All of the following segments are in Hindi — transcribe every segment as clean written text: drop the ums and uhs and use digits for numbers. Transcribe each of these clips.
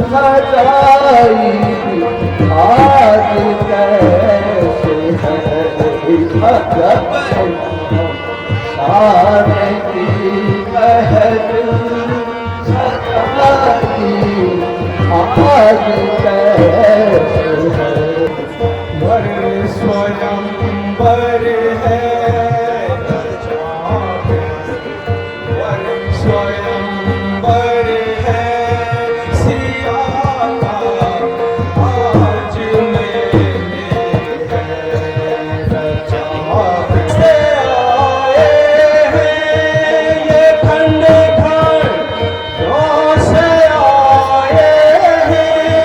सजाई आज कैसे है शान की महफिल सजाई आज कैसे है वर स्वयंवर है स्वयंवर है सिया का आज मैंने से आए हैं ये खंड खंड गाँव से आए हैं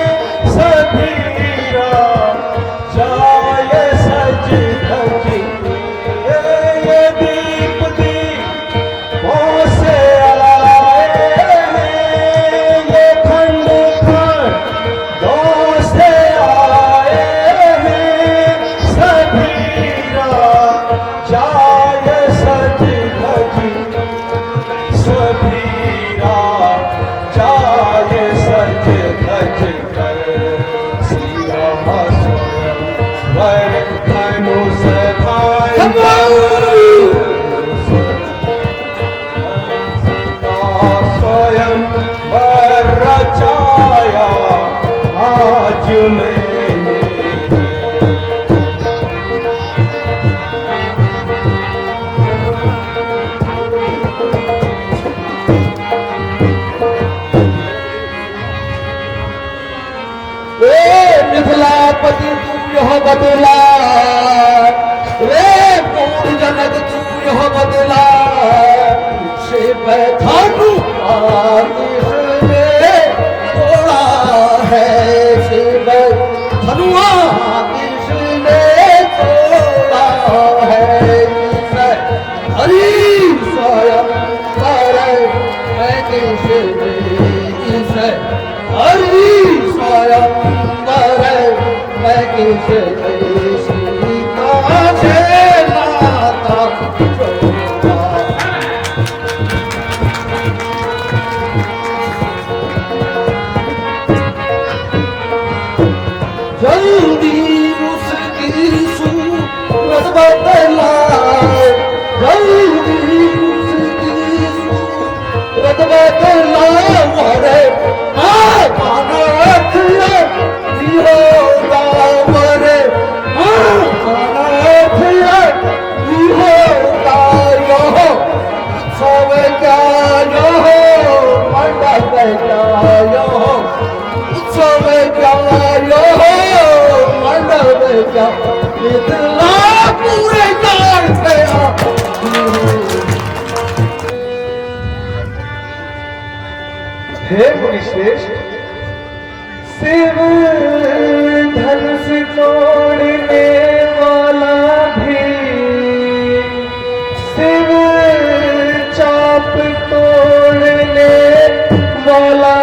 सभी जाए सज धज ये दीप दीपों से आए हैं ये खंड खंड गाँव से आए हैं सभी जाए सज धज सभी जाए सज धज कर सिया स्वयं वर धनुष धाया स्वयं वर रचाया आज मैंने मिथिलापति तू यह बदला रे पूर्ण जनक तू यह बदला से बैठानु ने तोड़ा है से धनुआ किसने तोड़ा है हरि स्वयं करे मैं किसने हरि स्वयं करे मैं किसने सीता से नाता जोड़ा जल्दी उसकी सूरत बदला जल्दी उसकी सूरत बदला मोरे मानथ होगा मोरे मानथ होगा यो सब क्या यो मंडप क्या यो उत्सव क्या यो मंडप क्या इतना पूरे गाँव से हे मुनिश्रेष्ठ शिव धनुष तोड़ने वाला भी शिव चाप तोड़ने वाला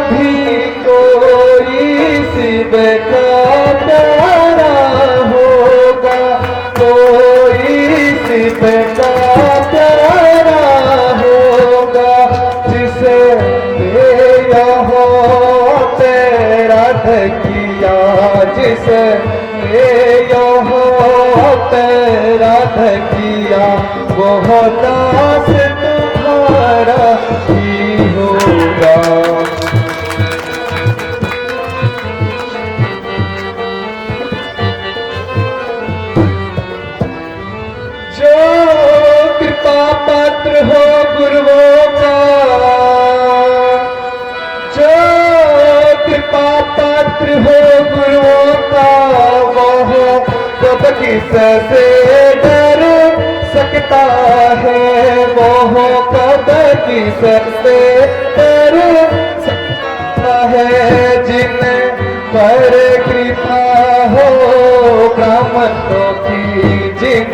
भी कोई शिव का प्यारा होगा कोई शिव का प्यारा होगा जिसे किया जिसे तेरा किया वो दास तुम्हारा ही होगा जो कृपा पात्र हो गुरुओं का जो कृपा पात्र हो गुरुओं का वह कब किससे डर सकता है वह कब किससे डर सकता है जिन पर कृपा हो ब्राह्मणों की जिन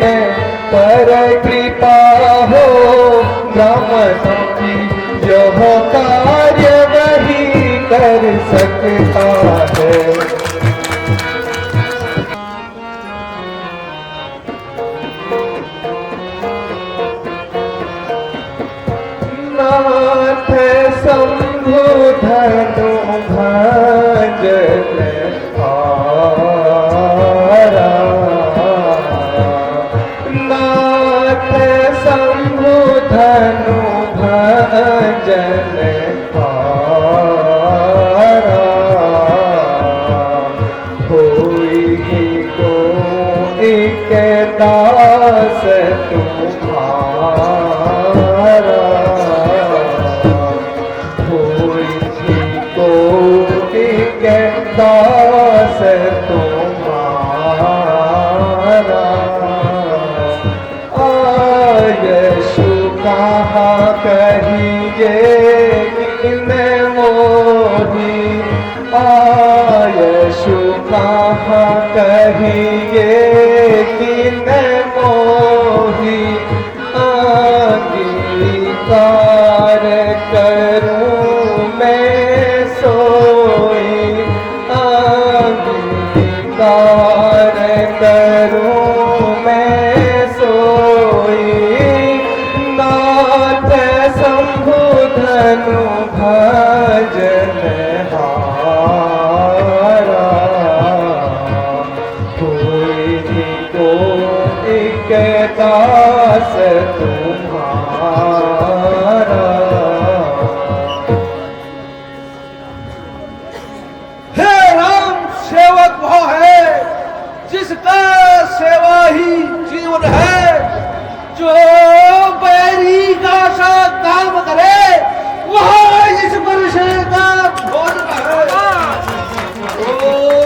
पर कृपा हो ब्राह्मणों की यह कार्य वही कर सकता है। नाथ शंभु धनु भजन हारा, नाथ शंभु धनु भजन हारा, होई को एक दास तुम्हारा, दास तुम्हारा। आयशु कहाँ कहिए किन मोही, आयशु कहाँ कहिए किन मोही, अंगीकार करूं मैं सोई, अंगीकार करूं मैं सोई। नाथ शंभु धनु भजन हारा, कोई को एक दास तुम्हारा। सेवक वो है जिसका सेवा ही जीवन है, जो बैरी का सा काम करे वह इस वर्षे का भोजन है। ओ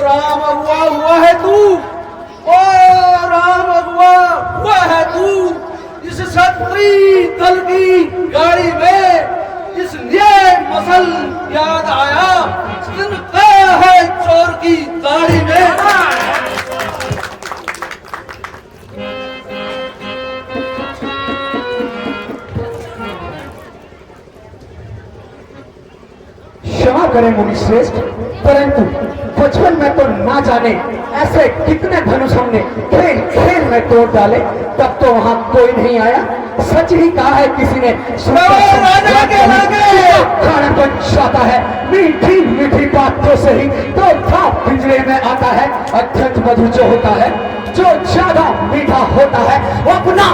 राम अगुआ हुआ है तू, ओ राम अगुआ हुआ है तू, इस क्षत्रिय दल की गाड़ी में इस न्याय मसल याद आया, दिन है चोर की दाढ़ी में। क्षमा करें मुनि श्रेष्ठ, परंतु बचपन में तो ना जाने ऐसे कितने धनुष हमने खेल खेल में तोड़ डाले, तब तो वहां कोई नहीं आया। सच ही कहा है किसी ने, खाना बन जाता है मीठी मीठी बातों से ही तो था पिंजरे में आता है। अत्यंत मधुर जो होता है, जो ज्यादा मीठा होता है, वो अपना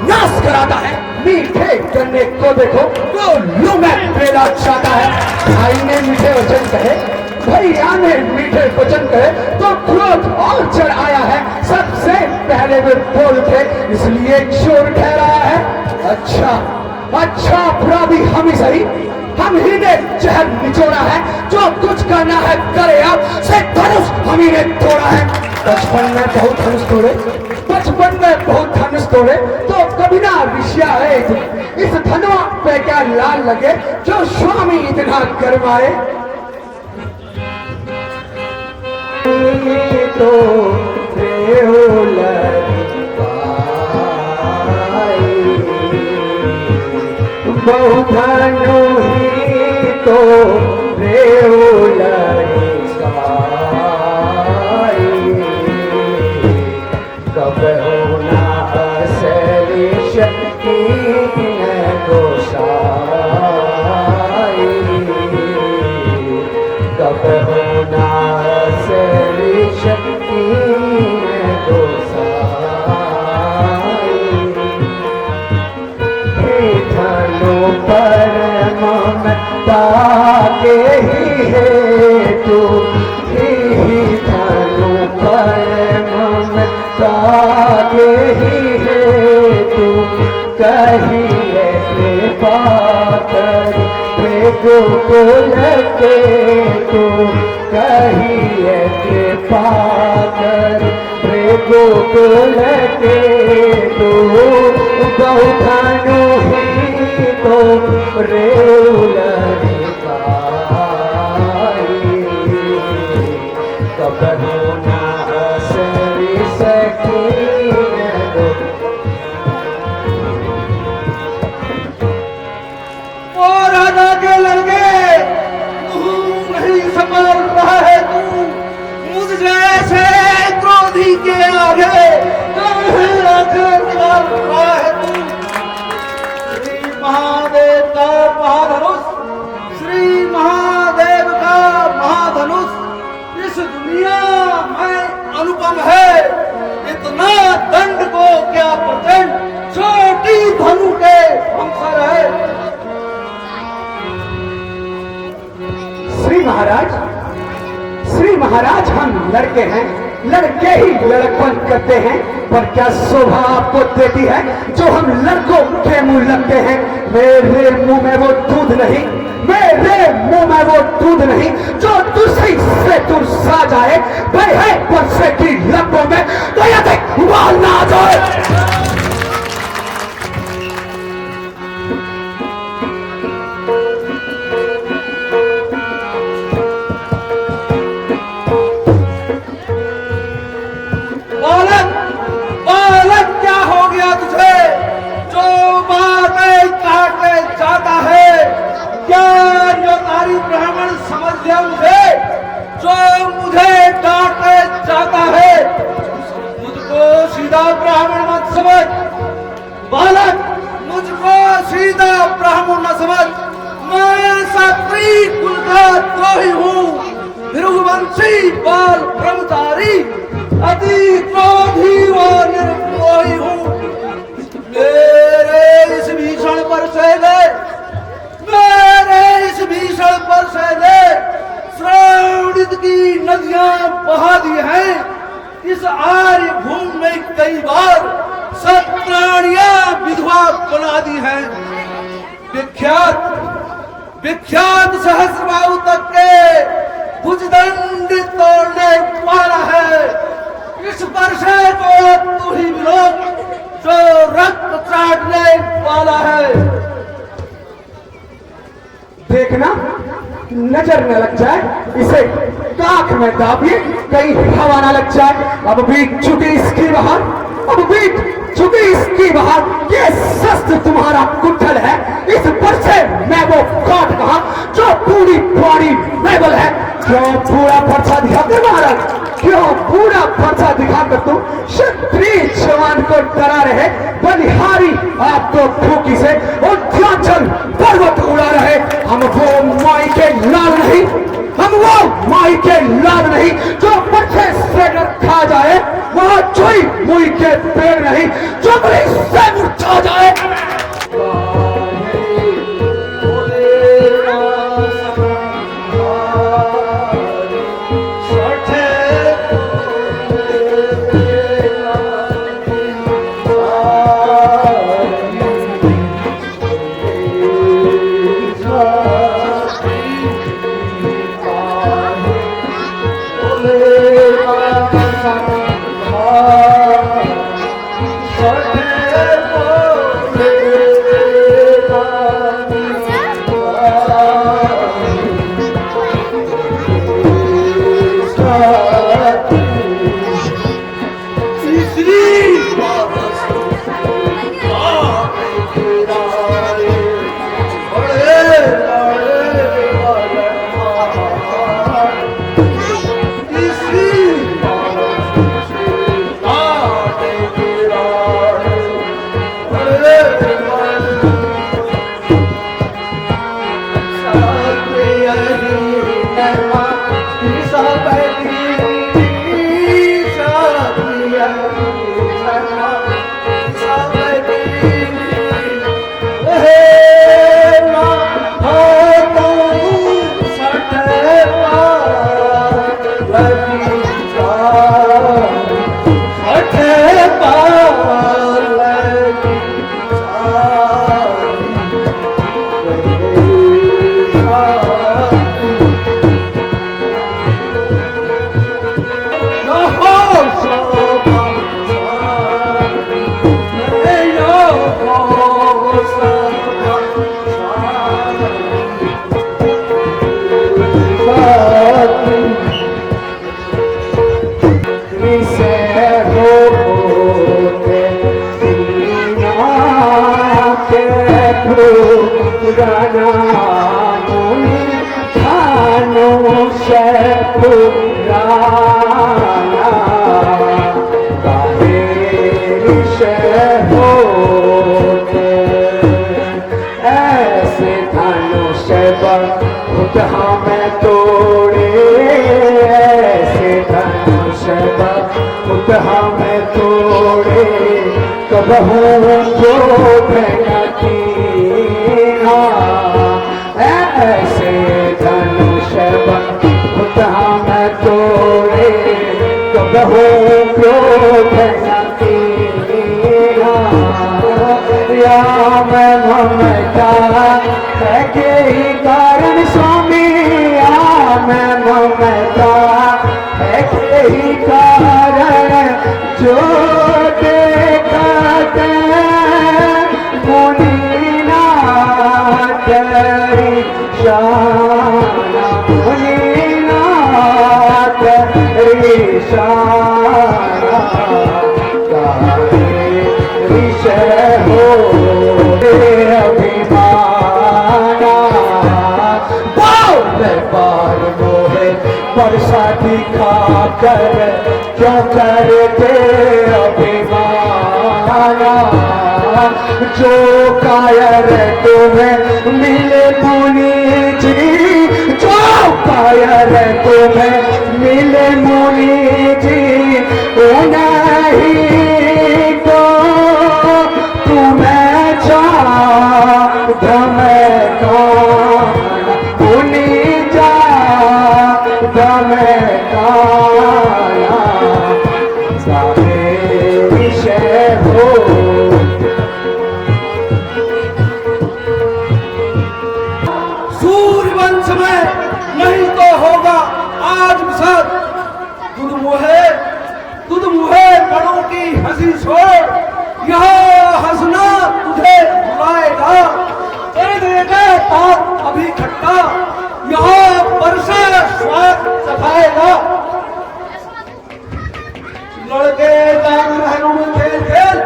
नाश कराता है। मीठे गन्ने को देखो तो लू में पेड़ा जाता है। भाई ने मीठे वचन कहे, भैया ने मीठे वचन कहे तो क्रोध और चढ़ आया है। सबसे पहले वे बोल थे इसलिए चोर ठहराया है। अच्छा अच्छा बुरा भी हम ही सही, हम ही ने जहर निचोड़ा है। जो कुछ करना है करे, आप से धनुष हम ही ने तोड़ा है। बचपन में बहुत धनुष तोड़े, बचपन में बहुत धनुष तोड़े, तो कभी ना ऋषिया है इस धनुआ पे क्या लाल लगे, जो स्वामी इतना गरमाए। तो बहु धनु ही तो कब होना असली शक्ति न गोसाई, कब होना असली शक्ति न गोसाई। हे धनु परम के ही है तू, हे धनु परम के ही है तू, कहिए कृपा कर गोकुल के तू, कहिए कृपा कर गोकुल के तू। बहु धनु ही तो रेउल कब होना असली सखी और राजा के लड़के नहीं के आगे निकाल रहा है तू। श्री महादेव का महाधनुष, श्री महादेव का महाधनुष इस दुनिया में अनुपम है। इतना दंड को क्या प्रचंड, छोटी धनु के हमसर है। श्री महाराज हम लड़के हैं, लड़के ही लड़कपन करते हैं, पर क्या शोभा आपको देती है जो हम लड़कों के मुंह लगते हैं। मेरे मुंह में वो दूध नहीं, मेरे मुंह में वो दूध नहीं जो दूसरी से तुरसा जाए। भाई है परसे की लपों में तो या देख उबाल ना जाए। बालक क्या हो गया तुझे जो बातें काटे जाता है। क्या जो तारी ब्राह्मण समझ लिया मुझे, जो मुझे डांटे जाता है। मुझको सीधा ब्राह्मण मत समझ बालक, मुझको सीधा ब्राह्मण न समझ। मैं क्षत्रिय कुल का द्रोही हूँ, भृगुवंशी बाल ब्रह्मचारी, अति क्रोधी व निर्मोही हूँ। मेरे इस भीषण पर से ले, मेरे इस भीषण पर से ले श्रावणित की नदियां बहा दी हैं। इस आर्य भूमि में कई बार सत्राणियां विधवा बना दी हैं। विख्यात विख्यात सहस्रबाहु तक के भुजदंड तोड़ने वाला है। इस वर्षे को तू ही मिलो जो रक्त चाटने वाला है। देखना नजर न लग जाए, इसे काख में दाबिए कहीं हवा न लग जाए। अब बीत चुकी इसकी बहार, अब बीत चुकी इसकी बहार। ये शस्त्र तुम्हारा कुंठल है, इस पर से मैं वो काट कहा जो पूरी बॉडी मेबल है। क्यों पूरा पर्चा दिखाते महाराज, क्यों पूरा पर्चा दिखाकर तुम क्षत्रिय जवान को डरा रहे। बलिहारी आपको फूकी से उत्तरांचल पर्वत उड़ा रहे। हम वो माई के लाल नहीं, हम वो माई के लाल नहीं जो पर्चे से रखा जाए। वहां चुई मुई के पेड़ नहीं जो बड़ी से मुरझा जाए। उतहा में तोड़े कबहू जो भैनती ऐसे धनुष उतहा में तोड़े कबहू जो भैनती राम ममता है के ही कारण स्वामी राम ममता है के ही कारण जो देखते मुनीना तेरी शाना मुनीना तेरी शाना विषय हो अभिमाना बार मोहे वर्षा दिखा कर क्यों करते अभिमाना जो कायर तुम्हें मिले मुनि जी जो कायर तुम्हें मिले मुनि जी उन्हीं को तुम्हें विषय हो सूर्यवंश में नहीं तो होगा आज विषाद तुद मुहे बड़ों की हंसी छोड़ यह हंसना तुझे बुलाएगा ताप अभी खट्टा यह परसे स्वाद सफाएगा लड़के का महलों में खेल खेल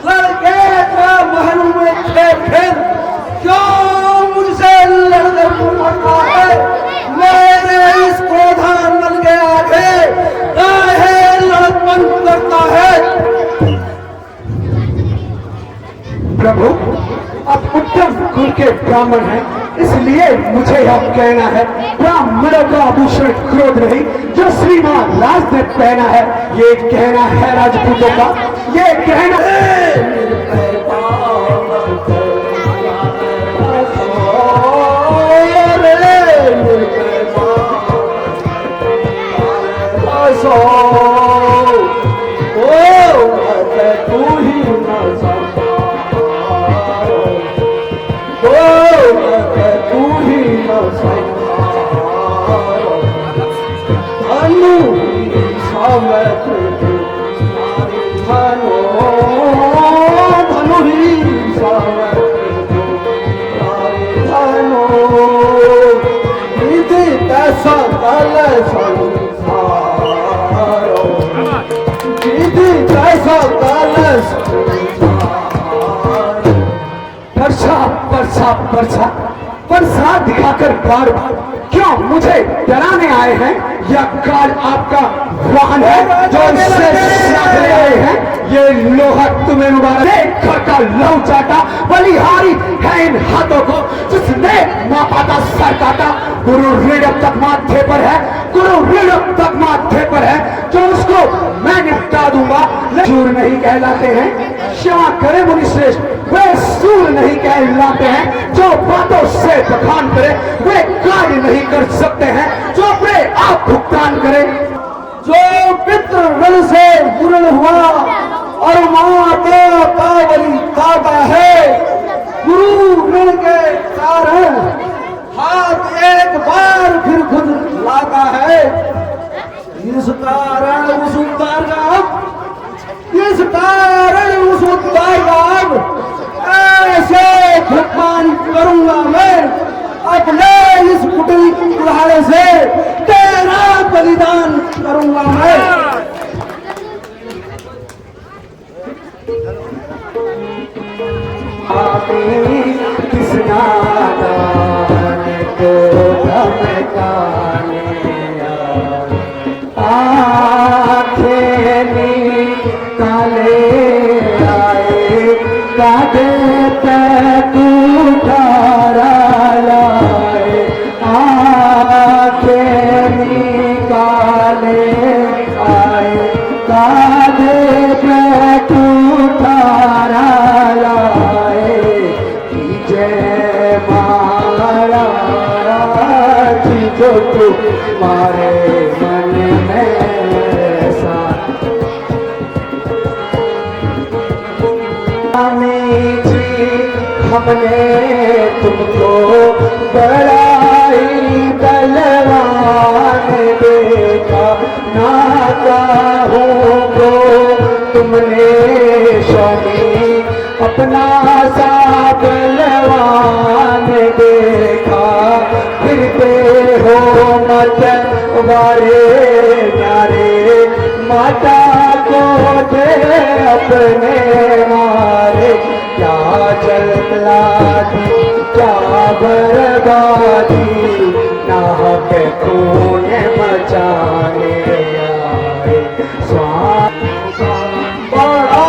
लड़के का महलों में खेल खेल क्यों मुझसे लड़कर मरता है मेरे इस क्रोधा नल के आगे काहे लड़पन करता है। प्रभु आप उत्तम कुल के ब्राह्मण हैं इसलिए मुझे यह कहना है ब्राह्मणों का आभूषण क्रोध नहीं जो श्रीमान राज ने पहना है ये कहना है राजपूतों का ये कहना है प्रसाद दिखाकर बार बार क्यों मुझे डराने आए हैं या काल आपका वाहन है जो इससे ले आए हैं ये लोहा तुम्हें मुबारक घर का लहू चाटा बलिहारी है इन हाथों को जिसने माता का सर काटा गुरु ऋण तक माथे पर है गुरु ऋण तक माथे पर है जो उसको मैं निपटा दूंगा शूर नहीं कहलाते हैं क्षमा करे मुनि श्रेष्ठ वे सूर नहीं कहलाते हैं जो बातों से बखान करे वे कार्य नहीं कर सकते हैं जो अपने आप भुगतान करे जो पितृ ऋण से पूर्ण हुआ और माता का बलि खाता है गुरु ऋण के कारण हाथ एक बार फिर खुद लाता है इस कारण उस उद्धार ऐसे भुगतान करूंगा मैं अपने इस कुटिल कुल्हाड़े से तेरा बलिदान करूंगा मैं। किस नादान को धमकाने आँखें निकाले आए कादे तक उठारा लाए आँखें निकाले आए कांधे पे उठारा लाए जय मारा जो तुम्हारे मन में सा हमने तुमको बड़ाई बलवान देखा ना चाहूँगो तुमने शनि अपना सा बलवान देखा फिरते हो मत वारे प्यारे माता को दे अपने मारे क्या चला दी क्या बर्बादी नाहक खून मचाने आए स्वामी बड़ा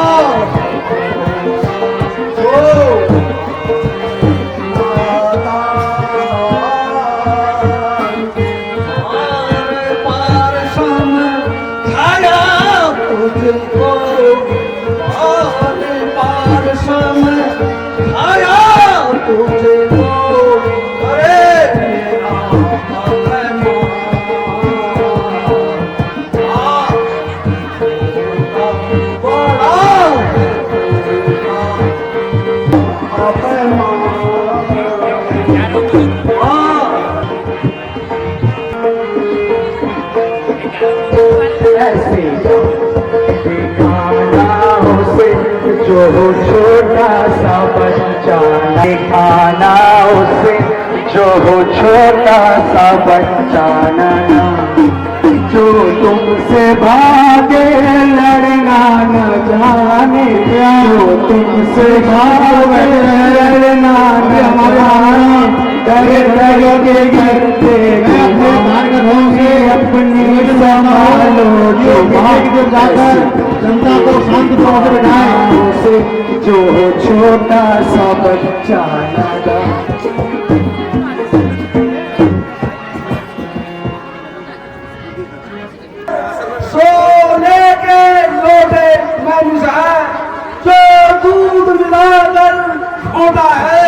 जो छोटा सा बच्चा दिखाना उसे जो छोटा सा बच्चा जो तुमसे भागे लड़ना न जाने जो तुमसे भागे लड़ना न जाने डर डर के करते होंगे अपनी संभालो जो जाकर जनता को शांत पाकर बैठाए जो छोटा सा बच्चा लगा सोने के लोटे में जो दूध मिलाकर होता है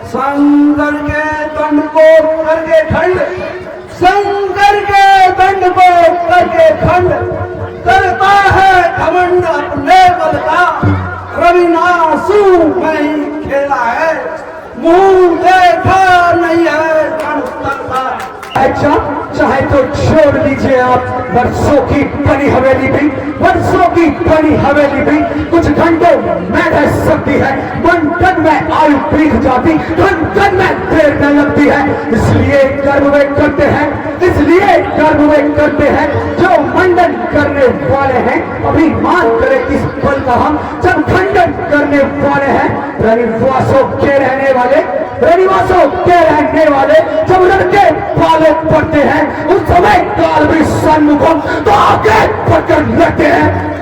शंकर के दंड को करके खंड शंकर के दंड को करके खंड करता है घमंड अपने बल का रविनासु में ही खेला है मुंह देखा नहीं है करता अच्छा चाहे तो छोड़ दीजिए आप वर्षों की बनी हवेली भी वर्षों की बनी हवेली भी कुछ घंटों में रह सकती है मंथन में आयु बीत जाती मंथन में देर न लगती है इसलिए कर्म वे करते हैं इसलिए कर्म वे करते हैं जो मंडन करने वाले हैं अभिमान करे किस पल का हम जब खंडन करने वाले हैं रविवासों के रहने वाले रविवासों के रहने वाले जब लड़के पाले पड़ते हैं उस समय काल भी सन्मुखम तो आगे पकड़ लेते हैं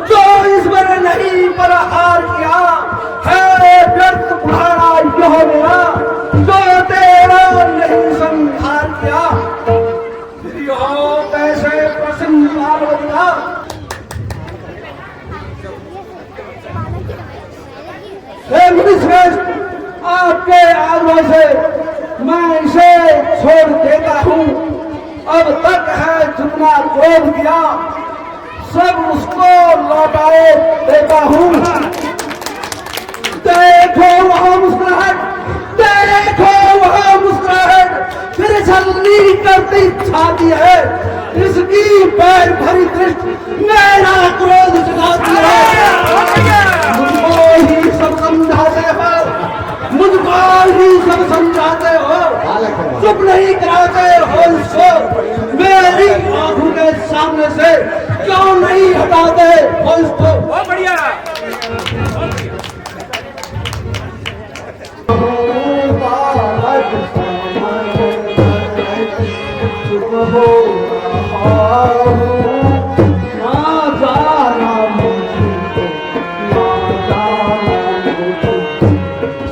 जो ईश्वर नहीं पर हार किया है व्यर्थ बुढ़ाना यह मेरा जो तेरा नहीं संहार किया फिर यह कैसे प्रसन्न पार्वती हे मुनिश्रेष्ठ आपके आग्रह से मैं इसे छोड़ देता हूँ अब तक है जितना क्रोध किया सब उसको लौटाए देता हूँ देखो वह मुस्कुराहट देखो वह मुस्कुराहट फिर छलनी करती छाती है इसकी पैर भरी दृष्टि मेरा क्रोध जगाती है मुझको ही सब समझाते हो मुझको ही सब समझाते हो चुप नहीं कराते हो इसको मेरी आंखों के सामने से क्यों नहीं हटाते हो इसको बहुत बढ़िया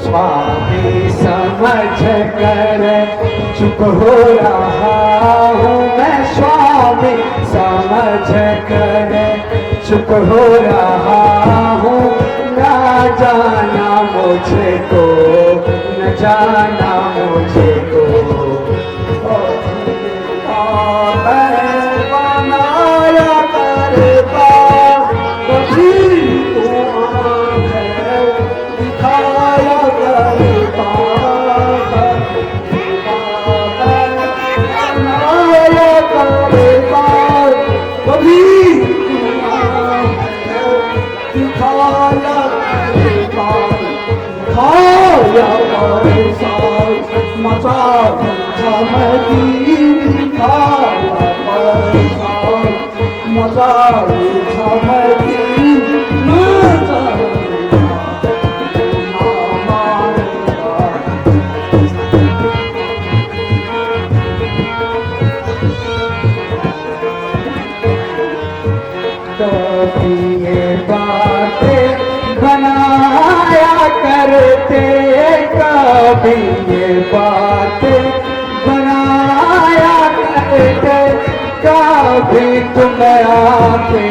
स्वामी समझ कर चुप हो रहा हूँ मैं स्वामी समझ कर, चुप हो रहा हूँ, ना जाना मुझको, न जाना मुझको। बनाया करता कभी तू आँखें दिखाया करता, बनाया करता कभी तू आँखें दिखाया करता, खाया करता मचा झमकी दिखाया करता, मचा झमकी मचा कभी ये बातें बनाया करते, कभी ये बातें बनाया करते, कभी तुम आके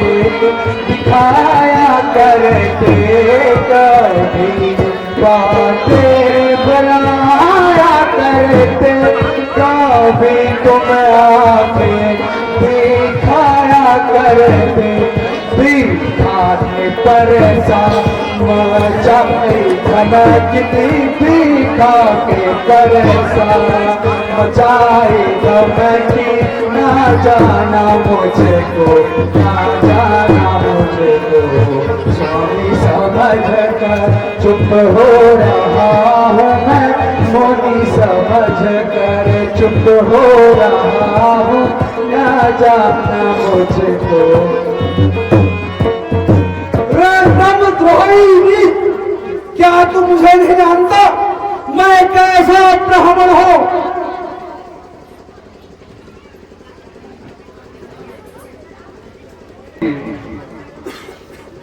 दिखाया करते, कभी बातें बनाया करते, कभी तुम आके दिखाया करते, दिखाने पर धमकती दिखा के परेशान मचाए धमकी, ना जाना मुझको, ना जाना मुझको। स्वामी समझ कर चुप हो रहा हूँ मैं, मोनी समझ कर चुप हो रहा हूँ, ना जाना मुझको। द्रोही, क्या तू मुझे नहीं जानता मैं कैसा ब्राह्मण हूं?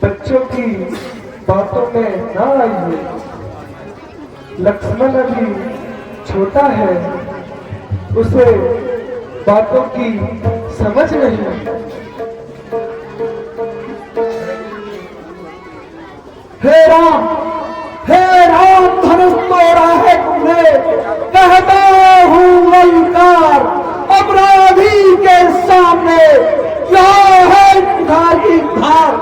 बच्चों की बातों में ना आइए, लक्ष्मण अभी छोटा है, उसे बातों की समझ नहीं। हे राम धनुष तोड़ा है तुमने, कहता हूँ ललकार अपराधी के सामने, यह है तुम्हारी धार।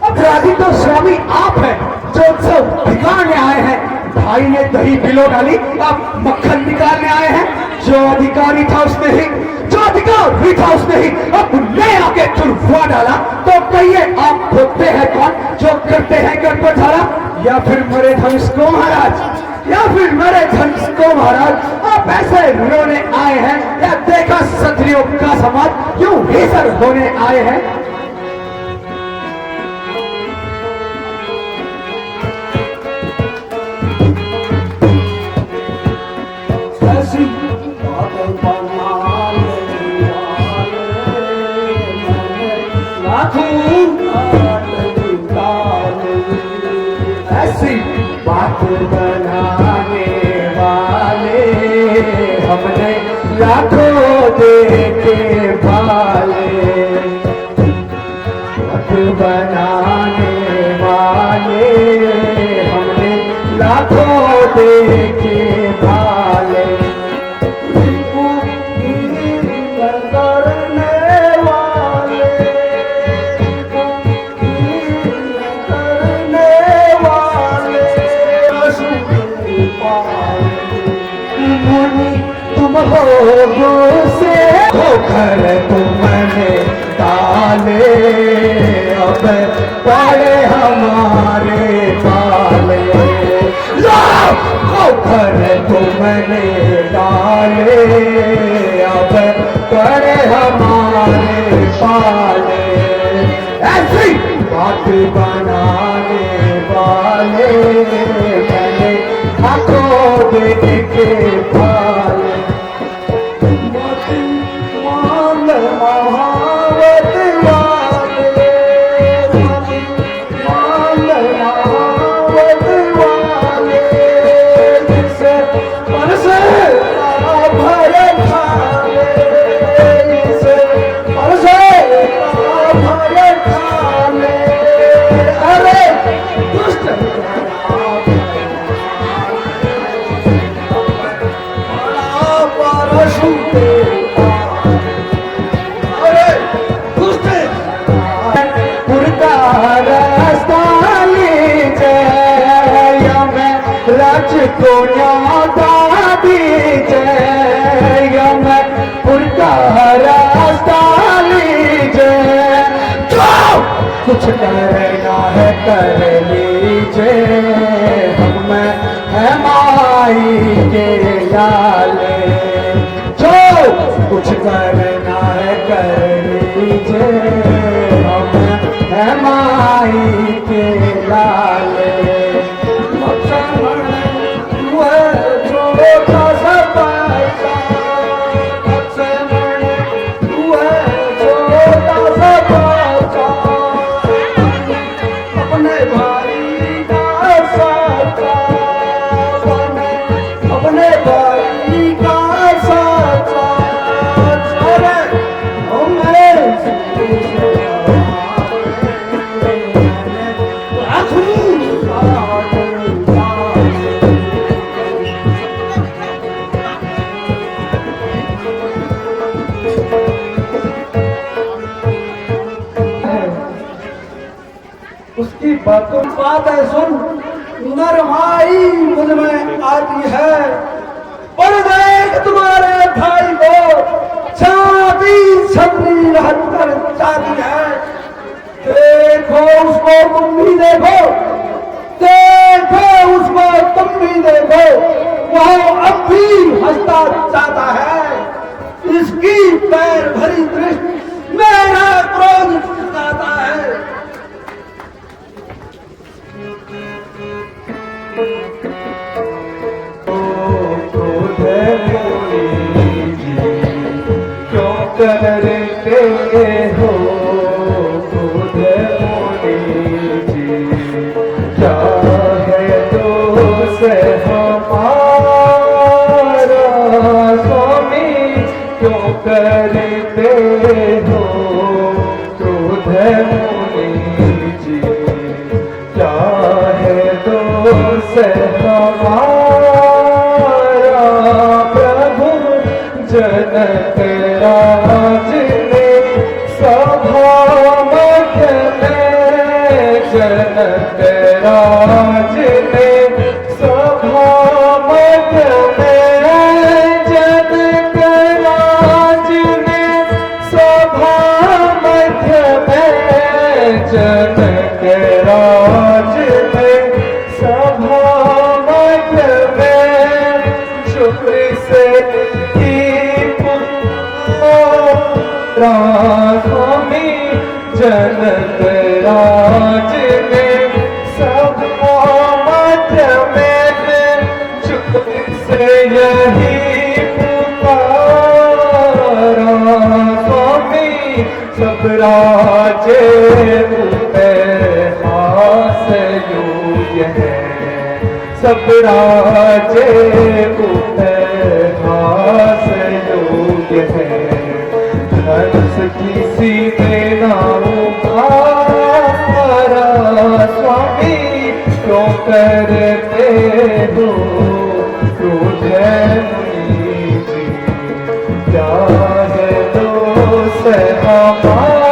अपराधी तो स्वामी आप हैं, जो सब बिगाड़ने आए हैं। भाई ने दही पिलो डाली, आप मक्खन निकालने आए हैं। जो अधिकारी था उसने ही, जो अधिकारी था उसने ही अपने आके तुरफा डाला। तो कहिए आप होते हैं कौन जो करते हैं गड़बड़ारा? या फिर मरे धनुष को महाराज, या फिर मरे धनुष को महाराज। आप ऐसे रोने आए हैं या देखा क्षत्रियों का समाज क्यों ही सर होने आए हैं? ऐसी बात बनाने वाले हमने लाखों देखे भाले, बात बनाने वाले हमने लाखों देखे भाले। तुम हो से होकर तुमने डाले, अब पड़े हमारे पाले। होकर तुमने डाले, अब पड़े हमारे पाले। ऐसी बात बनाने वाले मैंने आंखों देखे पाले। महावत वाले मुझको न्यादा दीजिए, यमपुर का रास्ता लीजिए, जो कुछ करना है कर लीजिए, हम है माई के लाले, जो कुछ करना है कर लीजिए, हम है माई के लाले। उसकी बातों बात है सुन, नरमाई मुझ में आती है, पर देख तुम्हारे भाई को छाती छपरी रहत कर जाती है। देखो उसको तुम भी देखो, देखो उसको तुम भी देखो, वह अब भी हंसता जाता है। इसकी पैर भरी दृष्टि मेरा क्रोध जाता है। क्यों करते हो खुद मोनी जी, क्या है दोष हमारा स्वामी, क्यों करते हो क्रोध मोनी जी, क्या है दोष हमारा, प्रभु जनक राज ने सभा मध्य में, जनक राज ने सभा मध्य में, जनक राज ने सभा मध्य में, जनक राज ने सभा मध्य में, शुक्र से स्वामी जनक राज ने सभा मध्य में, चुप से यही पुकारा स्वामी, सब राजे हास योग्य है, सब राजे हास योग्य है, धनुष किसी ने ना उखाड़ा स्वामी, क्यों करते हो क्रोध मुनि जी, क्या है दोष हमारा।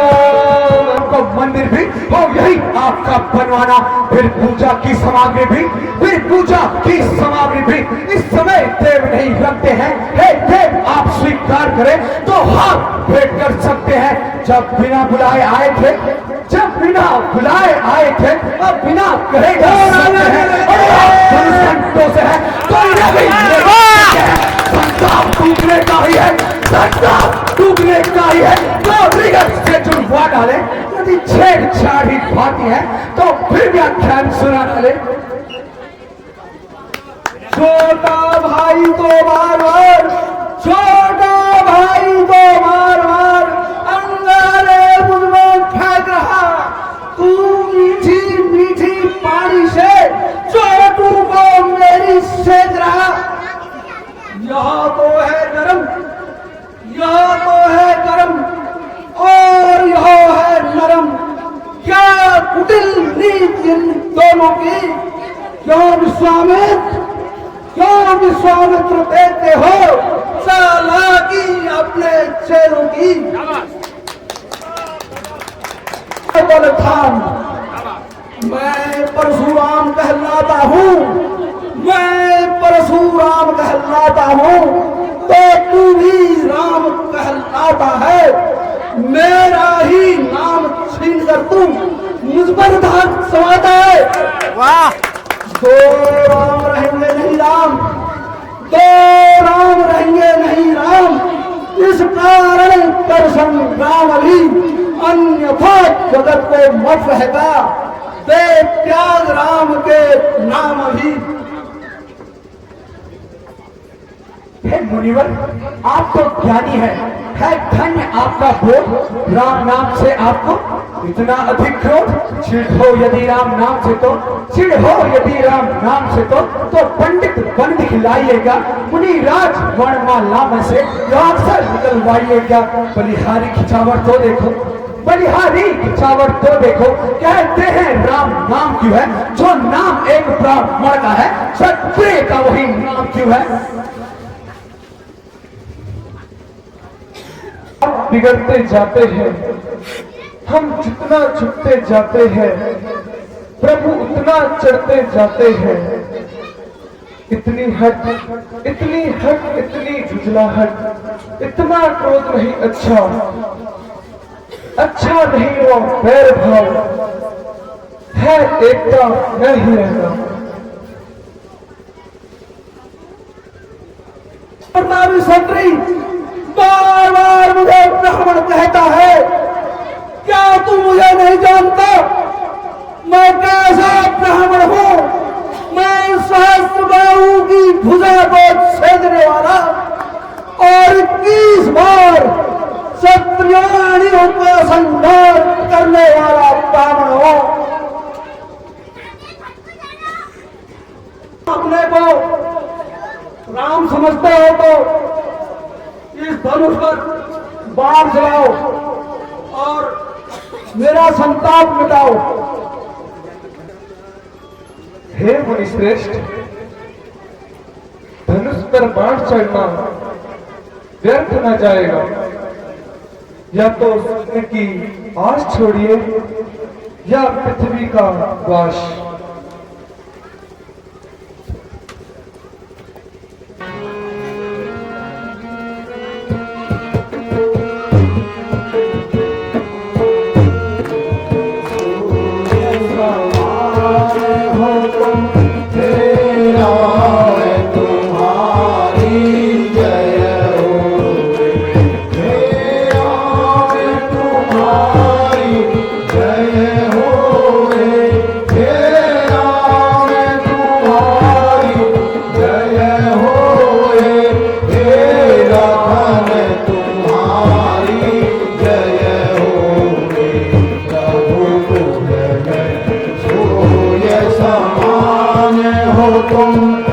मंदिर भी और यही आपका बनवाना, फिर पूजा की सामग्री भी, फिर पूजा की सामग्री भी इस समय देव नहीं रखते हैं। हे देव, आप स्वीकार करें तो हाथ भेंट कर सकते हैं। जब बिना बुलाए आए थे, जब बिना बुलाए आए थे, अब बिना कहे जा सकते हैं। और आप घंटों से है तो इन्हें भी संताप टूटने का ही है, संताप टूटने का ही है। तो विगत से जुड़वा डाले, यदि छेड़छाड़ ही भाती है तो फिर व्याख्यान सुना डाले। छोटा भाई तो बार बार, छोटा भाई तो बार बार अंगारे मुझ में फेंक रहा, तू मीठी मीठी पानी से छोटू को मेरी सेक रहा। यह तो है गरम, यह तो है गरम और यह है नरम, क्या कुटिल नीति इन दोनों की। क्यों विश्वामित्र देते हो चालाकी अपने चेलों की। बलधाम मैं परशुराम कहलाता हूँ, मैं परशुराम कहलाता हूँ तो तू भी राम कहलाता है। मेरा ही नाम छीन कर तू मुझ पर धाक समाता है। वाह! दो राम रहेंगे नहीं राम, दो राम रहेंगे नहीं राम, इस कारण कर संग्राम अभी, अन्यथा जगत को मत रहेगा दे त्याग राम के नाम अभी। हे मुनिवर, आप तो ज्ञानी है धन्य आपका बोध। राम नाम से आपको इतना अधिक क्रोध। चिढ़ हो यदि राम नाम से तो, चिढ़ हो यदि राम नाम से तो पंडित बन दिखलाइएगा, मुनि राज वर्णमाला में से अक्षर निकलवाइएगा। बलिहारी खिंचावट तो देखो, बलिहारी खिंचावट तो देखो। कहते हैं राम नाम क्यों है, जो नाम एक ब्राह्मण का है, क्षत्रिय का वही नाम क्यों है। बिगड़ते जाते हैं, हम जितना झुकते जाते हैं, प्रभु उतना चढ़ते जाते हैं। इतनी हट, इतनी हट, इतनी झुझलाहट, इतना क्रोध नहीं अच्छा, अच्छा नहीं वो बैर भाव है, एकता नहीं रहना। प्रतापी क्षत्रिय बार बार मुझे ब्राह्मण कहता है, क्या तू मुझे नहीं जानता? मैं कैसा ब्राह्मण हूँ? मैं सहस्त्रबाहु की भुजा को छेदने वाला और 21 बार क्षत्रियों का संहार करने वाला ब्राह्मण हूँ। अपने को राम समझते हो तो इस धनुष पर बाण चलाओ और मेरा संताप मिटाओ। हे मुनिश्रेष्ठ, धनुष पर बाण चढ़ना व्यर्थ न जाएगा। या तो सोने की आस छोड़िए या पृथ्वी का वास। तुम